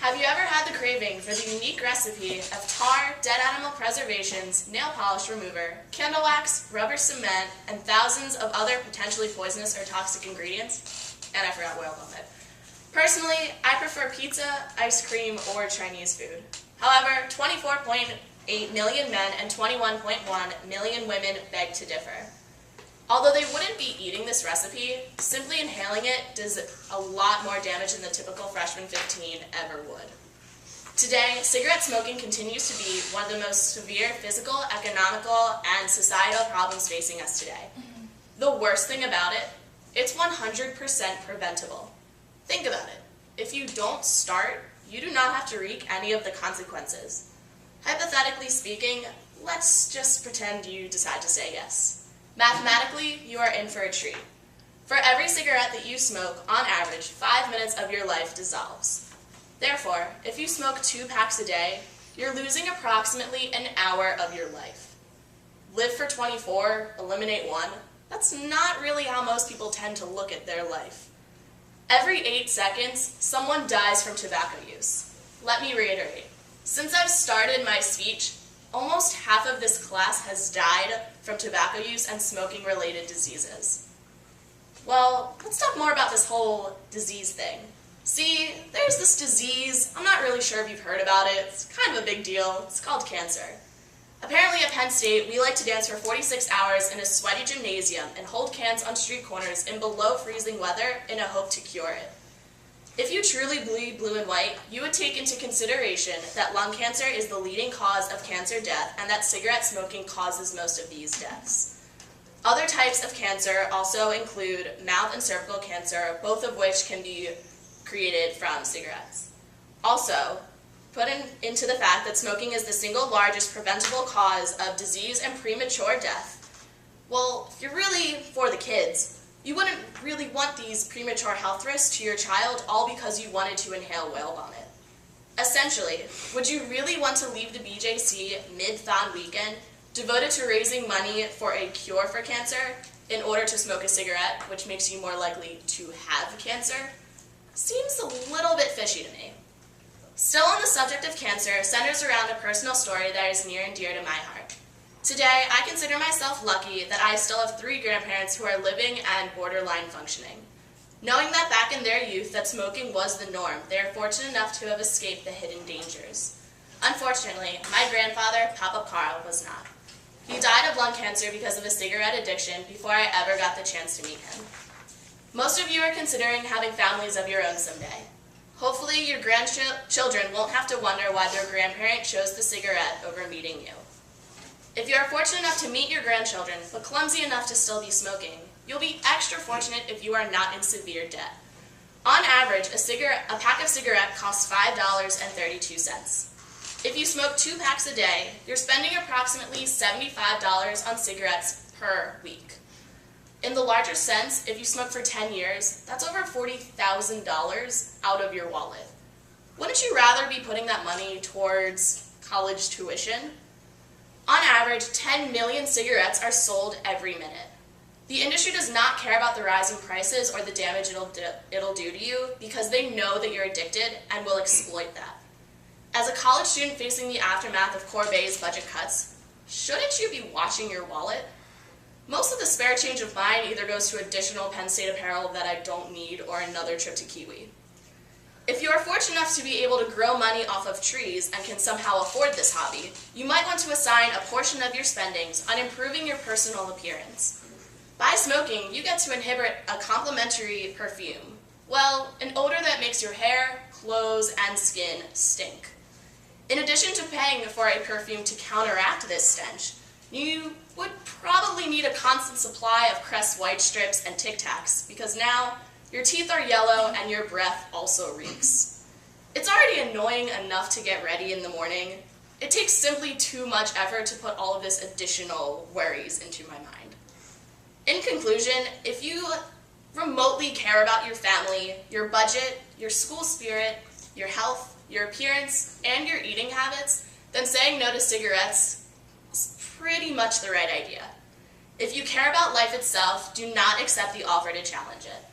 Have you ever had the craving for the unique recipe of tar, dead animal preservations, nail polish remover, candle wax, rubber cement, and thousands of other potentially poisonous or toxic ingredients? And I forgot oil on it. Personally, I prefer pizza, ice cream, or Chinese food. However, 24.8 million men and 21.1 million women beg to differ. Although they wouldn't be eating this recipe, simply inhaling it does a lot more damage than the typical freshman 15 ever would. Today, cigarette smoking continues to be one of the most severe physical, economical, and societal problems facing us today. The worst thing about it, it's 100% preventable. Think about it. If you don't start, you do not have to reap any of the consequences. Hypothetically speaking, let's just pretend you decide to say yes. Mathematically, you are in for a treat. For every cigarette that you smoke, on average, 5 minutes of your life dissolves. Therefore, if you smoke 2 packs a day, you're losing approximately an hour of your life. Live for 24, eliminate 1. That's not really how most people tend to look at their life. Every 8 seconds, someone dies from tobacco use. Let me reiterate. Since I've started my speech, almost half of this class has died from tobacco use and smoking-related diseases. Well, let's talk more about this whole disease thing. See, there's this disease, I'm not really sure if you've heard about it, it's kind of a big deal, it's called cancer. Apparently at Penn State, we like to dance for 46 hours in a sweaty gymnasium and hold cans on street corners in below freezing weather in a hope to cure it. If you truly bleed blue and white, you would take into consideration that lung cancer is the leading cause of cancer death and that cigarette smoking causes most of these deaths. Other types of cancer also include mouth and cervical cancer, both of which can be created from cigarettes. Also, put into the fact that smoking is the single largest preventable cause of disease and premature death. Well, if you're really for the kids, you wouldn't really want these premature health risks to your child all because you wanted to inhale whale vomit. Essentially, would you really want to leave the BJC mid-thon weekend devoted to raising money for a cure for cancer in order to smoke a cigarette, which makes you more likely to have cancer? Seems a little bit fishy to me. Still on the subject of cancer centers around a personal story that is near and dear to my heart. Today, I consider myself lucky that I still have 3 grandparents who are living and borderline functioning. Knowing that back in their youth that smoking was the norm, they are fortunate enough to have escaped the hidden dangers. Unfortunately, my grandfather, Papa Carl, was not. He died of lung cancer because of a cigarette addiction before I ever got the chance to meet him. Most of you are considering having families of your own someday. Hopefully, your grandchildren won't have to wonder why their grandparent chose the cigarette over meeting you. If you are fortunate enough to meet your grandchildren, but clumsy enough to still be smoking, you'll be extra fortunate if you are not in severe debt. On average, a pack of cigarettes costs $5.32. If you smoke 2 packs a day, you're spending approximately $75 on cigarettes per week. In the larger sense, if you smoke for 10 years, that's over $40,000 out of your wallet. Wouldn't you rather be putting that money towards college tuition? On average, 10 million cigarettes are sold every minute. The industry does not care about the rising prices or the damage it'll do to you because they know that you're addicted and will exploit that. As a college student facing the aftermath of Corbeil's budget cuts, shouldn't you be watching your wallet? Most of the spare change of mine either goes to additional Penn State apparel that I don't need or another trip to Kiwi. If you are fortunate enough to be able to grow money off of trees and can somehow afford this hobby, you might want to assign a portion of your spendings on improving your personal appearance. By smoking, you get to inhibit a complementary perfume. Well, an odor that makes your hair, clothes, and skin stink. In addition to paying for a perfume to counteract this stench, you would probably need a constant supply of Crest White Strips and Tic Tacs because now your teeth are yellow and your breath also reeks. It's already annoying enough to get ready in the morning. It takes simply too much effort to put all of this additional worries into my mind. In conclusion, if you remotely care about your family, your budget, your school spirit, your health, your appearance, and your eating habits, then saying no to cigarettes is pretty much the right idea. If you care about life itself, do not accept the offer to challenge it.